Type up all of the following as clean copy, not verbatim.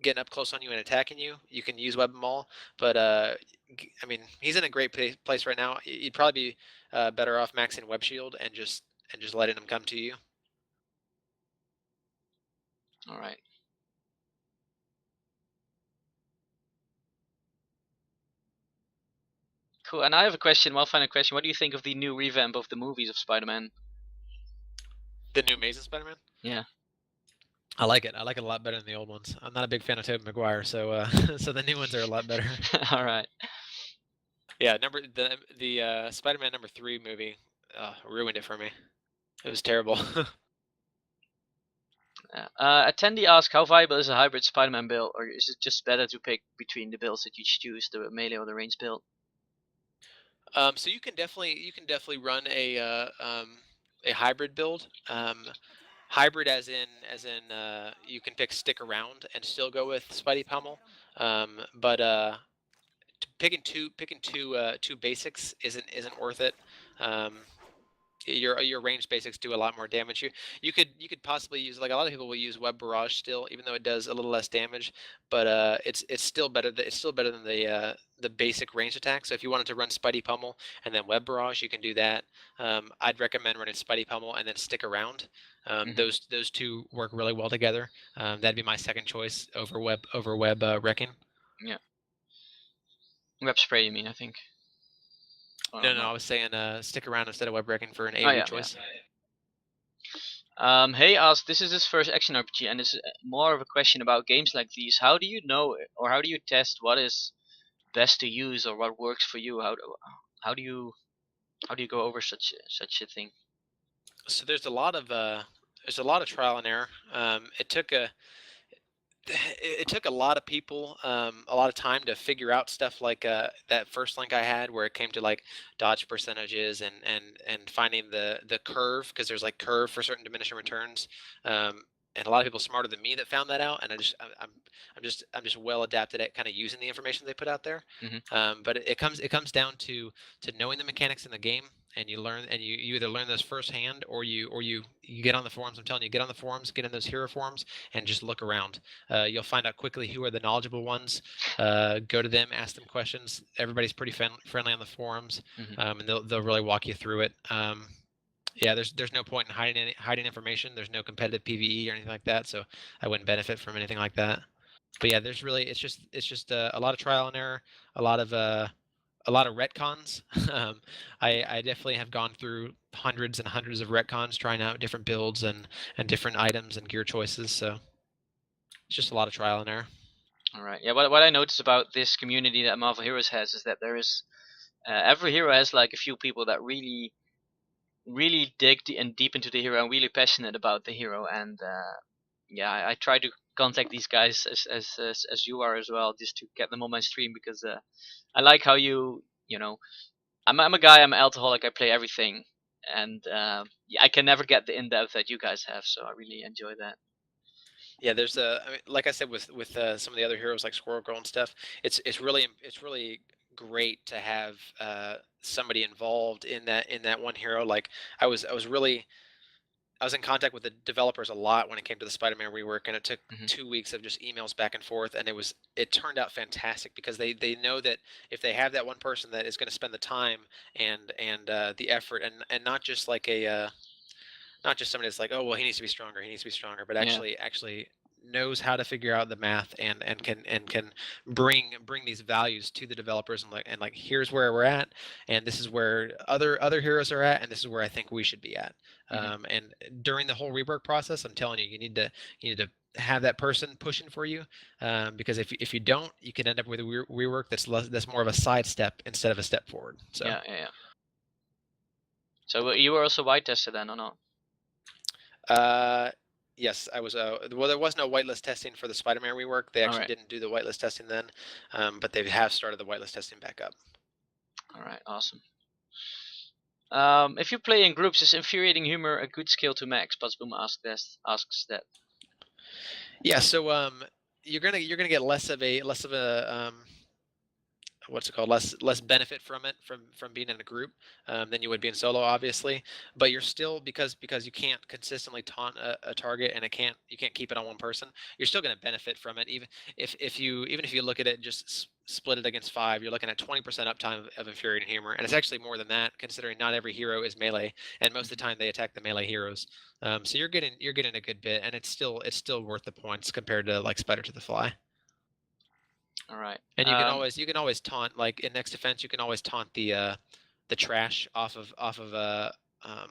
getting up close on you and attacking you, you can use Web Maul. But I mean, he's in a great place right now. You'd probably be better off maxing Web Shield and just letting him come to you. All right. Cool. And I have a question. One final question. What do you think of the new revamp of the movies of Spider-Man? The new Amazing Spider-Man. Yeah. I like it. I like it a lot better than the old ones. I'm not a big fan of Tobey Maguire, so so the new ones are a lot better. All right. Yeah, the Spider-Man #3 movie ruined it for me. It was terrible. Attendee asked, how viable is a hybrid Spider-Man build, or is it just better to pick between the builds that you choose, the melee or the range build? So you can definitely run a hybrid build. Hybrid as in you can pick stick around and still go with Spidey Pummel. But picking two basics isn't worth it. Your range basics do a lot more damage. You could possibly use, like, a lot of people will use Web Barrage still, even though it does a little less damage, but it's still better than the basic range attack. So if you wanted to run Spidey Pummel and then Web Barrage, you can do that. I'd recommend running Spidey Pummel and then stick around. Those two work really well together. That'd be my second choice over Web Wrecking. Yeah. Web spray, you mean? I think. Oh, no, I was saying stick around instead of Web Wrecking for an AoE choice. Yeah. Hey asked, this is his first action RPG, and it's more of a question about games like these. How do you know, or how do you test what is best to use, or what works for you? How do you go over such a thing? So there's a lot of trial and error. It took a lot of people a lot of time to figure out stuff like that first link I had, where it came to like dodge percentages and finding the curve, because there's like curve for certain diminishing returns. And a lot of people smarter than me that found that out, and I'm just well adapted at kind of using the information they put out there. But it comes down to knowing the mechanics in the game, and you either learn those firsthand, or you get on the forums. I'm telling you, get on the forums, get in those hero forums, and just look around. You'll find out quickly who are the knowledgeable ones. Go to them, ask them questions. Everybody's pretty friendly on the forums, and they'll really walk you through it. Yeah, there's no point in hiding information. There's no competitive PvE or anything like that, so I wouldn't benefit from anything like that. But yeah, it's just a lot of trial and error, a lot of retcons. I definitely have gone through hundreds and hundreds of retcons, trying out different builds and different items and gear choices. So it's just a lot of trial and error. All right. Yeah. What I noticed about this community that Marvel Heroes has is that there is every hero has like a few people that really dig deep into the hero and really passionate about the hero. And yeah, I try to contact these guys as you are as well, just to get them on my stream, because I like how you know, I'm a guy, I'm an alcoholic, I play everything, and yeah, I can never get the in-depth that you guys have, so I really enjoy that. Yeah, there's I mean, like I said, with some of the other heroes like Squirrel Girl and stuff, it's really great to have somebody involved in that one hero. Like I was in contact with the developers a lot when it came to the Spider-Man rework, and it took 2 weeks of just emails back and forth, and it turned out fantastic, because they know that if they have that one person that is going to spend the time and the effort, and not just like not just somebody that's like, oh well, he needs to be stronger, but actually knows how to figure out the math and can bring these values to the developers, and like here's where we're at, and this is where other heroes are at, and this is where I think we should be at. And during the whole rework process, I'm telling you, you need to have that person pushing for you, because if you don't, you can end up with a rework that's more of a sidestep instead of a step forward. So yeah. So you were also white tested then, or not? Yes, I was. Well, there was no whitelist testing for the Spider-Man rework. They actually didn't do the whitelist testing then, but they have started the whitelist testing back up. All right, awesome. If you play in groups, is infuriating humor a good skill to max? Buzzboom asks that. Yeah, so you're gonna get less of a what's it called, less benefit from it from being in a group than you would be in solo, obviously. But you're still, because you can't consistently taunt a target, and you can't keep it on one person. You're still going to benefit from it, even if you look at it, just split it against 5. You're looking at 20% uptime of infuriating humor, and it's actually more than that, considering not every hero is melee, and most of the time they attack the melee heroes. So you're getting a good bit, and it's still worth the points compared to like Spider to the Fly. All right. And you can always taunt, like in next defense, you can always taunt the trash um,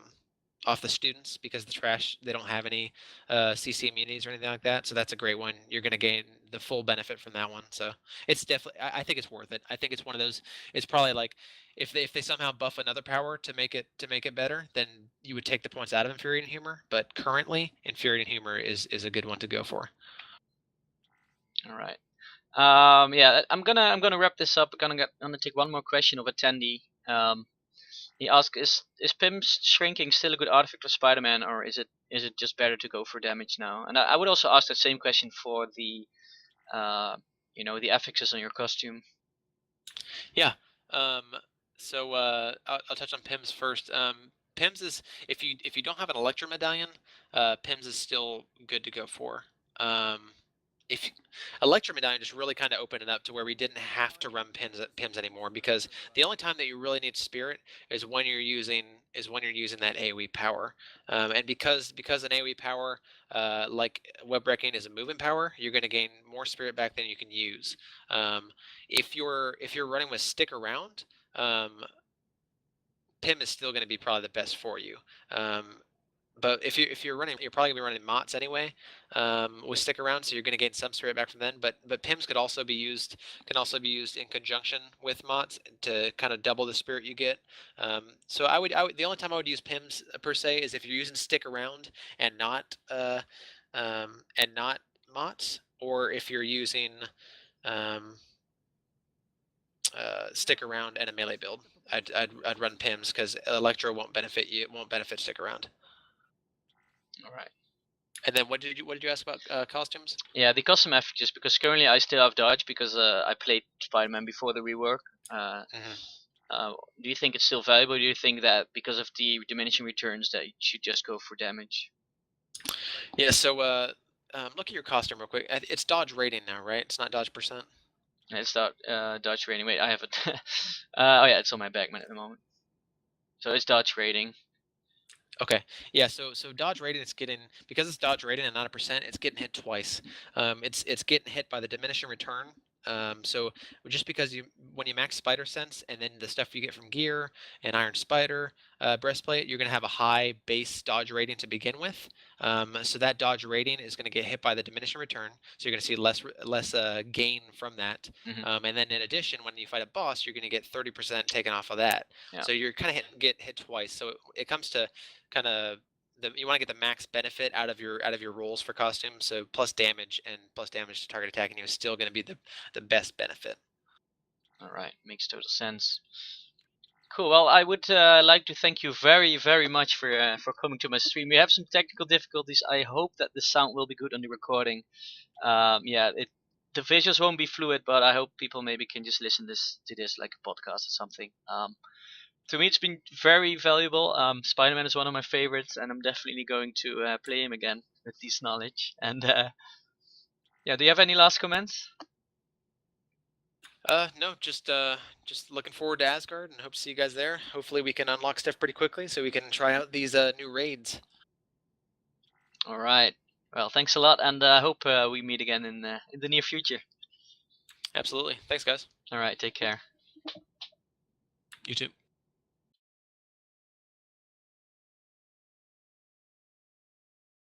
off the students, because the trash, they don't have any CC immunities or anything like that. So that's a great one. You're going to gain the full benefit from that one. So it's definitely, I think it's worth it. I think it's one of those. It's probably like, if they somehow buff another power to make it better, then you would take the points out of Infuriating Humor. But currently, Infuriating Humor is a good one to go for. All right. Yeah, I'm gonna wrap this up. I'm gonna take one more question of attendee. He asked, is Pim's shrinking still a good artifact for Spider-Man, or is it just better to go for damage now? And I would also ask that same question for the uh, the affixes on your costume. Yeah. Um, so I'll touch on Pims first. Pims is, if you don't have an Electro Medallion, Pims is still good to go for. If Electro Medallion just really kind of opened it up to where we didn't have to run Pims anymore, because the only time that you really need Spirit is when you're using that AoE power. And because an AoE power, like Web Wrecking, is a movement power, you're going to gain more Spirit back than you can use. If you're running with Stick Around, Pim is still going to be probably the best for you. But if you're running, you're probably gonna be running Mots anyway, with Stick Around, so you're gonna gain some spirit back from then. But Pims can also be used in conjunction with Mots to kind of double the spirit you get. So the only time I would use Pims per se is if you're using Stick Around and not Mots, or if you're using um, Stick Around and a melee build. I'd run Pims, because Electro won't benefit you. It won't benefit Stick Around. All right. And then what did you ask about costumes? Yeah, the custom affixes, because currently I still have dodge because I played Spider-Man before the rework. Do you think it's still valuable? Or do you think that because of the diminishing returns that you should just go for damage? Yeah. So look at your costume real quick. It's dodge rating now, right? It's not dodge percent. It's not dodge rating. Wait, I have it. Oh yeah, it's on my backman at the moment. So it's dodge rating. Okay. Yeah. So dodge rating, it's getting, because it's dodge rating and not a percent, it's getting hit twice. It's getting hit by the diminishing return. So just because when you max Spider Sense, and then the stuff you get from gear and Iron Spider breastplate, you're gonna have a high base dodge rating to begin with. So that dodge rating is gonna get hit by the diminishing return. So you're gonna see less gain from that. And then in addition, when you fight a boss, you're gonna get 30% taken off of that. Yeah. So you're kind of get hit twice. So it comes to kind of, you want to get the max benefit out of your rolls for costumes. So plus damage to target attacking you is still going to be the best benefit. All right, makes total sense. Cool. Well, I would like to thank you very, very much for coming to my stream. We have some technical difficulties. I hope that the sound will be good on the recording. Yeah, the visuals won't be fluid, but I hope people maybe can just listen to this like a podcast or something. To me, it's been very valuable. Spider-Man is one of my favorites, and I'm definitely going to play him again with this knowledge. And yeah, do you have any last comments? No, just looking forward to Asgard and hope to see you guys there. Hopefully we can unlock stuff pretty quickly so we can try out these new raids. All right. Well, thanks a lot, and I hope we meet again in the near future. Absolutely. Thanks, guys. All right. Take care. You too.